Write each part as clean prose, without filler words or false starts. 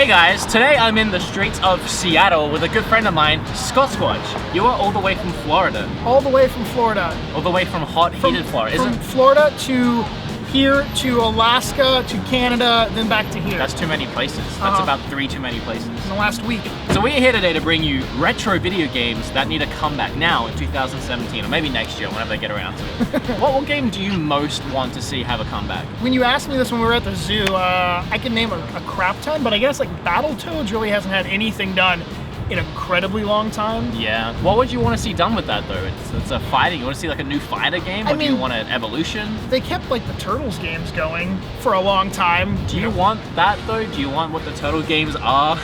Hey guys, today I'm in the streets of Seattle with a good friend of mine, Scott. You are all the way from Florida. All the way from Florida. All the way from hot, heated Florida, isn't it? From Florida to here, to Alaska, to Canada, then back to here. That's too many places. That's about 3 too many places. In the last week. So we're here today to bring you retro video games that need a comeback now in 2017, or maybe next year, whenever they get around to it. What game do you most want to see have a comeback? When you asked me this when we were at the zoo, I could name a crap ton, but I guess like Battletoads really hasn't had anything done in an incredibly long time. Yeah. What would you want to see done with that though? It's a fighting. You want to see like a new fighter game, or do you want an evolution? They kept like the Turtles games going for a long time. Do you want that though? Do you want what the Turtle games are?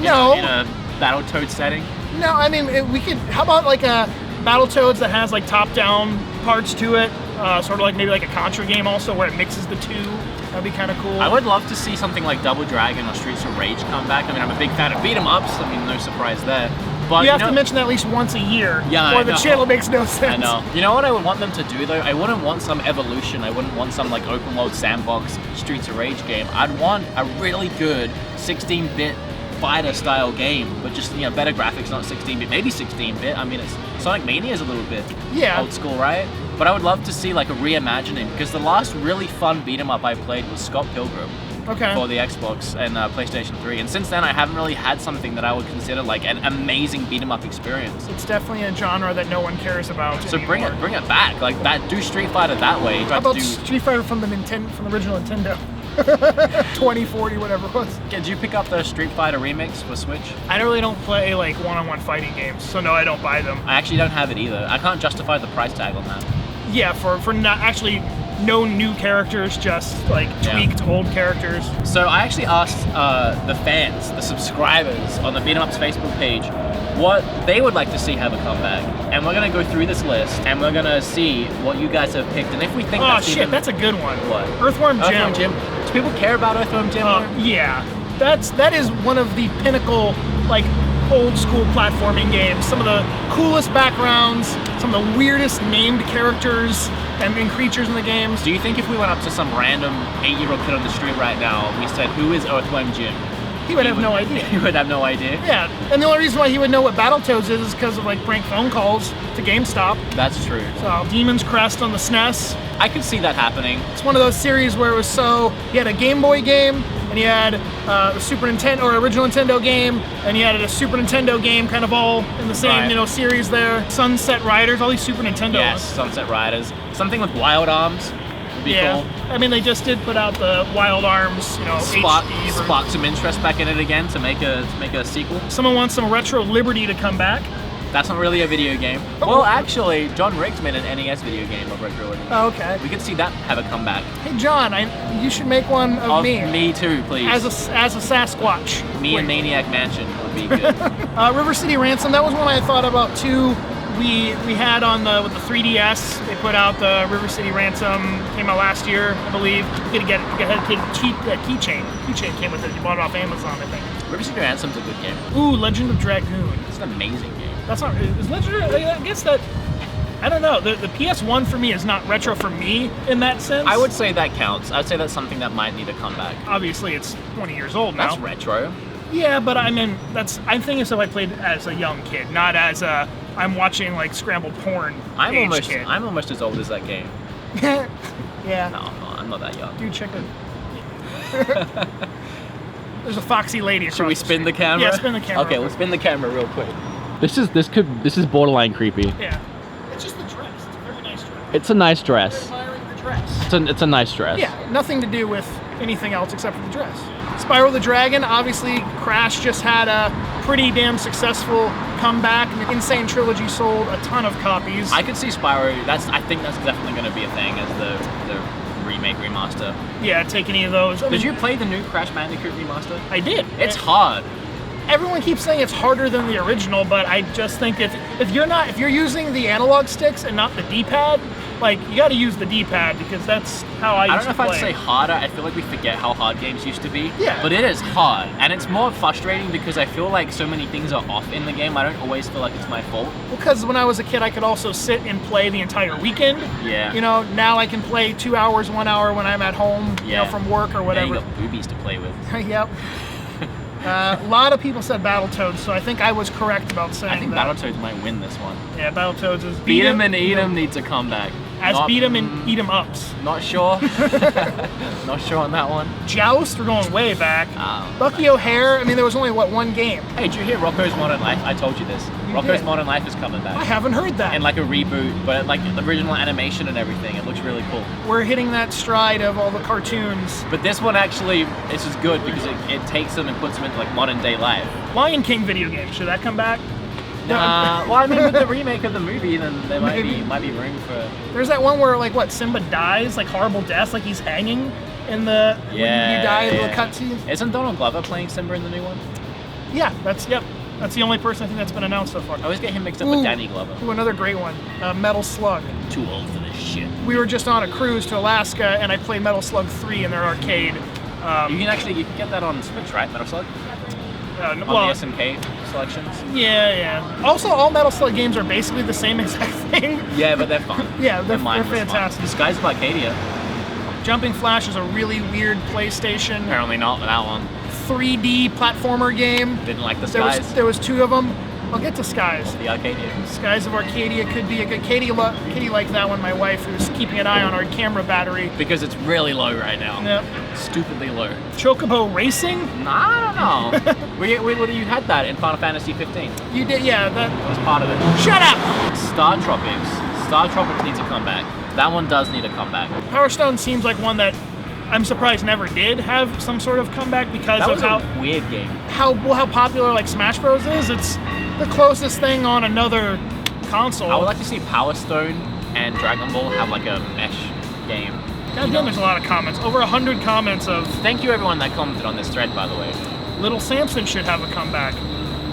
No. In a Battletoads setting? No, I mean we could. How about like a Battletoads that has like top-down parts to it, sort of like maybe like a Contra game also where it mixes the two. That'd be kind of cool. I would love to see something like Double Dragon or Streets of Rage come back. I mean, I'm a big fan of beat 'em ups. I mean, no surprise there. But you have to mention that at least once a year, yeah, or the channel makes no sense. I know. You know what I would want them to do though? I wouldn't want some evolution. I wouldn't want some like open world sandbox Streets of Rage game. I'd want a really good 16-bit fighter style game, but just better graphics, not 16-bit, maybe 16-bit. I mean, it's Sonic Mania is a little bit old school, right? But I would love to see like a reimagining, because the last really fun beat 'em up I played was Scott Pilgrim. Okay. For the Xbox and PlayStation 3, and since then I haven't really had something that I would consider like an amazing beat 'em up experience. It's definitely a genre that no one cares about. So anymore. bring it back, like that. Do Street Fighter that way. How about Street Fighter from the original Nintendo? 2040, whatever it was. Did you pick up the Street Fighter remix for Switch? I really don't play like one-on-one fighting games, so no, I don't buy them. I actually don't have it either. I can't justify the price tag on that. Yeah, for not actually no new characters, just like tweaked old characters. So I actually asked the fans, the subscribers on the Beat 'em Ups Facebook page, what they would like to see have a comeback, and we're gonna go through this list and we're gonna see what you guys have picked, and if we think that's a good one. What? Earthworm Jim. Do people care about Earthworm Jim? Yeah, that is one of the pinnacle like old school platforming games. Some of the coolest backgrounds, some of the weirdest named characters and creatures in the games. Do you think if we went up to some random 8-year-old kid on the street right now and we said, who is Earthworm Jim? He would have no idea. He would have no idea? Yeah, and the only reason why he would know what Battletoads is because of like prank phone calls to GameStop. That's true. So, Demon's Crest on the SNES. I could see that happening. It's one of those series where it was you had a Game Boy game, and you had the Super Nintendo or original Nintendo game, and you had a Super Nintendo game, kind of all in the same series there. Sunset Riders, all these Super Nintendo. Yes, Sunset Riders. Something with Wild Arms would be cool. I mean, they just did put out the Wild Arms, HD. Spark some interest back in it again to make a sequel. Someone wants some Retro Liberty to come back. That's not really a video game. Well, actually, John Riggs made an NES video game of Retro Liberty. Oh, okay. We could see that have a comeback. Hey, John, you should make one of me. Me too, please. As a Sasquatch. Me and Maniac Mansion would be good. River City Ransom, that was one I thought about too. We had with the 3DS. They put out the River City Ransom. Came out last year, I believe. You could get a keychain. Keychain came with it. You bought it off Amazon, I think. River City Ransom's a good game. Ooh, Legend of Dragoon. It's an amazing game. That's not. Is Legend? I guess that. I don't know. The PS1 for me is not retro for me in that sense. I would say that counts. I would say that's something that might need a comeback. Obviously, it's 20 years old now. That's retro. Yeah, but I mean, I'm thinking stuff I played as a young kid, not as I'm watching like scrambled porn. I'm almost as old as that game. Yeah. No, I'm not that young. Dude, check it. There's a foxy lady. Should we spin the camera? Yeah, spin the camera. Okay, let's spin the camera real quick. This is borderline creepy. Yeah. It's just the dress. It's a very nice dress. It's a nice dress. You're admiring the dress. It's a nice dress. Yeah, nothing to do with anything else except for the dress. Spyro the Dragon, obviously Crash just had a pretty damn successful comeback. The Insane Trilogy sold a ton of copies. I could see Spyro, I think that's definitely going to be a thing as the remake, remaster. Yeah, take any of those. Did you play the new Crash Bandicoot remaster? I did. It's hard. Everyone keeps saying it's harder than the original, but I just think if you're using the analog sticks and not the D-pad, like you got to use the D-pad because that's how I used to play. I don't know if I'd say harder. I feel like we forget how hard games used to be. Yeah. But it is hard, and it's more frustrating because I feel like so many things are off in the game. I don't always feel like it's my fault. Well, because when I was a kid, I could also sit and play the entire weekend. Yeah. You know, now I can play 2 hours, 1 hour when I'm at home. Yeah. From work or whatever. Yeah, you got boobies to play with. Yep. A lot of people said Battletoads, so I think I was correct about saying I think that. Battletoads might win this one. Yeah, Battletoads is Beat 'em and eat 'em needs a comeback. Beat 'em and eat 'em ups. Not sure. Not sure on that one. Joust, we're going way back. Bucky O'Hare, I mean, there was only, what, one game? Hey, did you hear Rocco's Modern Life? I told you this. Rocco's Modern Life is coming back. I haven't heard that. And like a reboot, but like the original animation and everything. It looks really cool. We're hitting that stride of all the cartoons. But this one actually, this is good because it takes them and puts them into like modern day life. Lion King video game, should that come back? Well, I mean, with the remake of the movie, then there might be room for. There's that one where like what Simba dies, like horrible death, like he's hanging in the when you die in the cutscene. Isn't Donald Glover playing Simba in the new one? Yeah, that's the only person I think that's been announced so far. I always get him mixed up with Danny Glover. Ooh, another great one, Metal Slug. Too old for this shit. We were just on a cruise to Alaska, and I played Metal Slug 3 in their arcade. You can get that on Switch, right? Metal Slug. On the SNK selections. Yeah. Also, all Metal Slug games are basically the same exact thing. Yeah, but they're fun. Yeah, they're fantastic. Fun. Skies of Arcadia. Jumping Flash is a really weird PlayStation. Apparently not that one. 3D platformer game. Didn't like the Skies. There was two of them. I'll get to Skies. The Arcadia. Skies of Arcadia could be a good. Katie liked that one. My wife, who's keeping an eye on our camera battery. Because it's really low right now. Yep. Stupidly low. Chocobo Racing? I don't know. You had that in Final Fantasy 15. You did, yeah. That was part of it. Shut up! StarTropics. StarTropics needs a comeback. That one does need a comeback. Power Stone seems like one that I'm surprised never did have some sort of comeback because of how a weird game. How popular like Smash Bros is. It's the closest thing on another console. I would like to see Power Stone and Dragon Ball have like a mesh game. Goddamn, there's a lot of comments. Over 100 comments of. Thank you everyone that commented on this thread, by the way. Little Samson should have a comeback.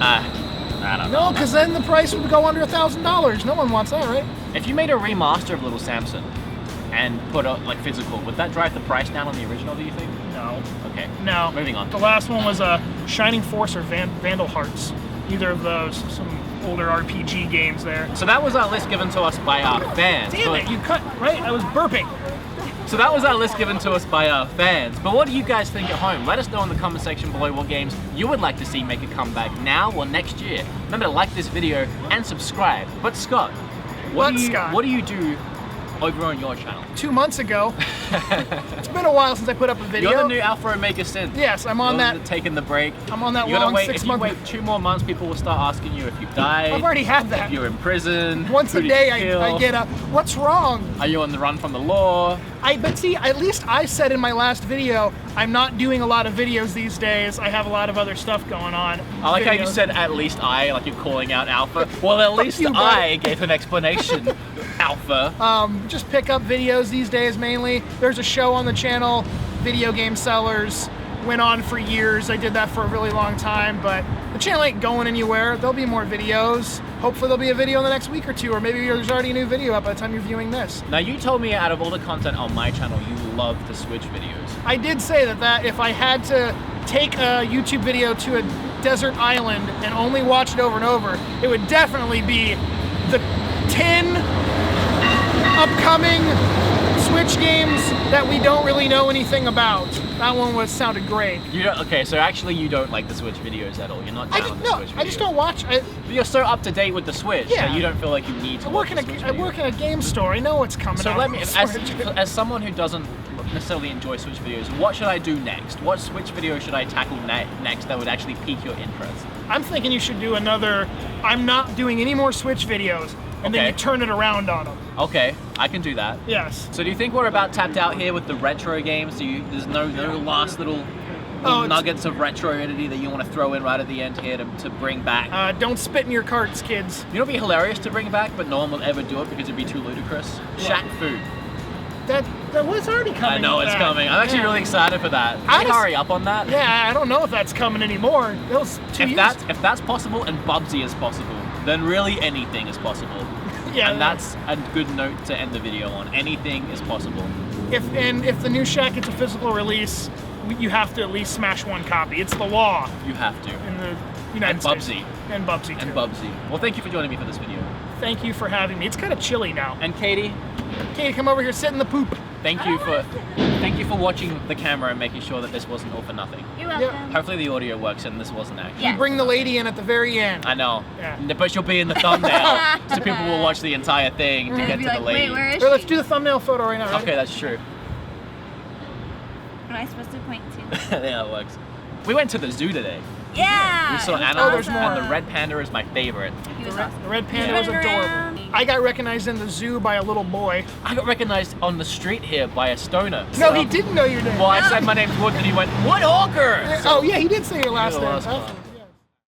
I don't know. No, because then the price would go under $1,000. No one wants that, right? If you made a remaster of Little Samson and put up like physical, would that drive the price down on the original, do you think? No. Okay. No. Moving on. The last one was Shining Force or Vandal Hearts. Either of those. Some older RPG games there. So that was our list given to us by our fans. Damn it, you cut, right? I was burping. So that was our list given to us by our fans. But what do you guys think at home? Let us know in the comment section below what games you would like to see make a comeback now or next year. Remember to like this video and subscribe. But Scott, what do you do over on your channel? 2 months ago. It's been a while since I put up a video. You're the new Alpha Omega Synth. Yes, I'm on that. Taking the break. I'm on that long 6 month. If you wait 2 more months, people will start asking you if you've died. I've already had that. If you're in prison. Once a day I get a, what's wrong? Are you on the run from the law? But see, at least I said in my last video, I'm not doing a lot of videos these days. I have a lot of other stuff going on. I like how you said at least like you're calling out Alpha. Well, at least I gave an explanation. Alpha. Just pick up videos these days mainly. There's a show on the channel, Video Game Sellers. Went on for years. I did that for a really long time, but the channel ain't going anywhere. There'll be more videos. Hopefully there'll be a video in the next week or two, or maybe there's already a new video up by the time you're viewing this. Now you told me out of all the content on my channel, you love the Switch videos. I did say that if I had to take a YouTube video to a desert island and only watch it over and over, it would definitely be the 10 upcoming Switch games that we don't really know anything about. That one sounded great. Okay, so actually you don't like the Switch videos at all. You're not down on the Switch videos. I just don't watch. You're so up to date with the Switch that you don't feel like you need to watch the Switch videos. I work in a game store. I know what's coming. So let me, as someone who doesn't necessarily enjoy Switch videos, what should I do next? What Switch video should I tackle next that would actually pique your interest? I'm thinking you should do another. I'm not doing any more Switch videos. And then you turn it around on them. Okay, I can do that. Yes. So do you think we're about tapped out here with the retro games? There's no last little nuggets of retro-idity that you want to throw in right at the end here to bring back? Don't spit in your carts, kids. You know what'd be hilarious to bring back, but no one will ever do it because it'd be too ludicrous? Shaq Fu. That was already coming. I know it's coming. I'm actually really excited for that. Can you hurry up on that? Yeah, I don't know if that's coming anymore. If that's possible and Bubsy is possible, then really anything is possible. Yeah, and that's a good note to end the video on. Anything is possible. If the new Shaq gets a physical release, you have to at least smash one copy. It's the law. You have to. In the United States. And Bubsy too. And Bubsy. Well, thank you for joining me for this video. Thank you for having me. It's kind of chilly now. And Katie? Katie, come over here. Sit in the poop. Thank you for watching the camera and making sure that this wasn't all for nothing. You're welcome. Yeah. Hopefully the audio works and this wasn't actually. Yeah. You bring the lady in at the very end. I know. Yeah. But she'll be in the thumbnail, so people will watch the entire thing to And get be to like, the lady. wait, where is Here, let's she? do the thumbnail photo right now. Ready? Okay, that's true. Am I supposed to point to? Yeah, it works. We went to the zoo today. Yeah. We saw it was animals, there's more. and the red panda is my favorite. He was The awesome. red panda was Running adorable. around. I got recognized in the zoo by a little boy. I got recognized on the street here by a stoner. No, he didn't know your name. Well, I said my name's Wood, and he went, Wood Hawker! Oh, yeah, he did say your last Your name. last Oh. one.